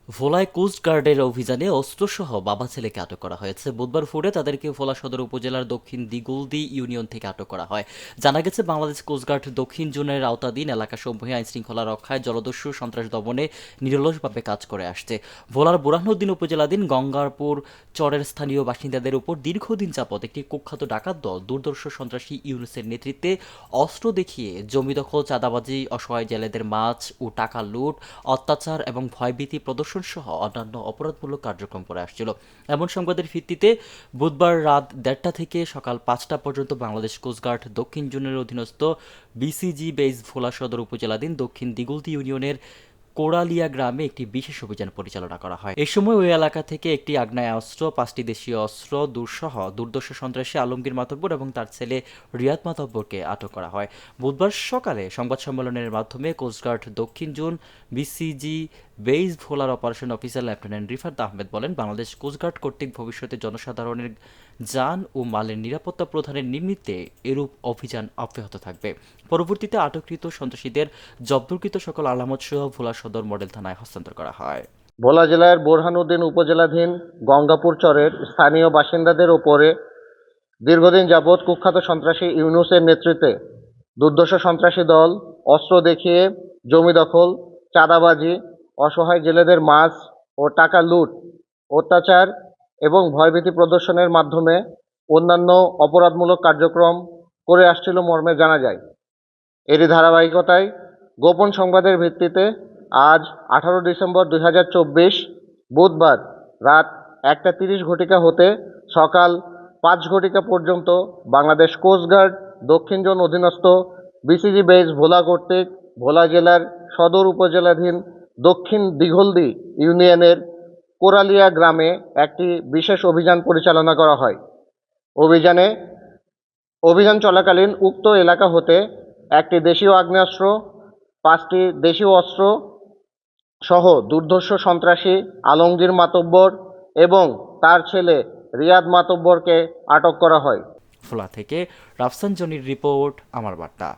ভোলায় কোস্টগার্ডের অভিযানে অস্ত্রসহ বাবা ছেলেকে আটক করা হয়েছে। বুধবার ভোরে তাদেরকে ভোলা সদর উপজেলার দক্ষিণ দিগুলদি ইউনিয়ন থেকে আটক করা হয়। জানা গেছে, বাংলাদেশ কোস্টগার্ড দক্ষিণ জোনের আওতাধীন এলাকাসমূহে আইনশৃঙ্খলা রক্ষায়, জলদস্যু সন্ত্রাস দমনে নিরলসভাবে কাজ করে আসছে। ভোলার বুরহানুদ্দিন উপজেলাধীন গঙ্গারপুর চরের স্থানীয় বাসিন্দাদের উপর দীর্ঘদিন যাবৎ একটি কুখ্যাত ডাকাত দল দুর্ধর্ষ সন্ত্রাসী ইউনুসের নেতৃত্বে অস্ত্র দেখিয়ে জমি দখল, চাঁদাবাজি, অসহায় জেলেদের মাছ ও টাকা লুট, অত্যাচার এবং ভয়ভীতি প্রদর্শন সহ অন্যান্য অপরাধমূলক কার্যক্রম করে আসছিল। এমন সংবাদের ভিত্তিতে বুধবার রাত ১:৩০ থেকে সকাল ৫টা পর্যন্ত বাংলাদেশ কোস্টগার্ড দক্ষিণ জোনের অধীনস্থ বিসিজি বেস ভোলা সদর উপজেলাধীন দক্ষিণ দিগুলতি ইউনিয়নের কোড়ালিয়া গ্রামে একটি বিশেষ অভিযান পরিচালনা করা হয়। এই সময় ওই এলাকা থেকে একটি আগ্নেয়াস্ত্র, ৫টি দেশীয় অস্ত্র দুঃসহ দুর্দর্শ সন্ত্রাসী আলমগীর মাতব্বর এবং তার ছেলে রিয়াদ মাতব্বরকে আটক করা হয়। বুধবার সকালে সংবাদ সম্মেলনের মাধ্যমে কোস্টগার্ড দক্ষিণ জোন বিসিজি বেইস ভোলার operation officer lieutenant Rifat Ahmed বলেন, বাংলাদেশ কোস্টগার্ড কর্তৃক ভবিষ্যতে জনসাধারণের যান ও মালের নিরাপত্তা প্রদানের নিমিত্তে এরূপ অভিযান অব্যাহত থাকবে। পরবর্তীতে আটককৃত সন্ত্রাসীদের জব্দকৃত সকল আলামত সহ ভোলা সদর মডেল থানায় হস্তান্তর করা হয়। ভোলা জেলার বোরহানুদ্দিন উপজেলাধীন গঙ্গাপুর চরের স্থানীয় বাসিন্দাদের ওপরে দীর্ঘদিন যাবৎ কুখ্যাত সন্ত্রাসী ইউনুসের নেতৃত্বে দুর্ধর্ষ সন্ত্রাসী দল অস্ত্র দেখিয়ে জমি দখল, চাঁদাবাজি, অসহায় জেলেদের মাছ ও টাকা লুট, অত্যাচার এবং ভয়ভীতি প্রদর্শনের মাধ্যমে অন্যান্য অপরাধমূলক কার্যক্রম করে আসছিল মর্মে জানা যায়। এরই ধারাবাহিকতায় গোপন সংবাদের ভিত্তিতে আজ 18 ডিসেম্বর 2024 বুধবার রাত 1:30 হতে সকাল 5 পর্যন্ত বাংলাদেশ কোস্টগার্ড দক্ষিণ জোন অধীনস্থ বিসিজি বেস ভোলা কর্তৃক ভোলা জেলার সদর উপজেলাধীন দক্ষিণ দিঘলদি ইউনিয়নের কোরালিয়া গ্রামে একটি বিশেষ অভিযান পরিচালনা করা হয়। অভিযান চলাকালীন উক্ত এলাকা হতে একটি দেশীয় আগ্নেয়াস্ত্র, 5টি দেশীয় অস্ত্র সহ দুর্ধর্ষ সন্ত্রাসী আলমগীর মাতব্বর এবং তার ছেলে রিয়াদ মাতব্বরকে আটক করা হয়। ভোলা থেকে রাফসান জনির রিপোর্ট, আমার বার্তা।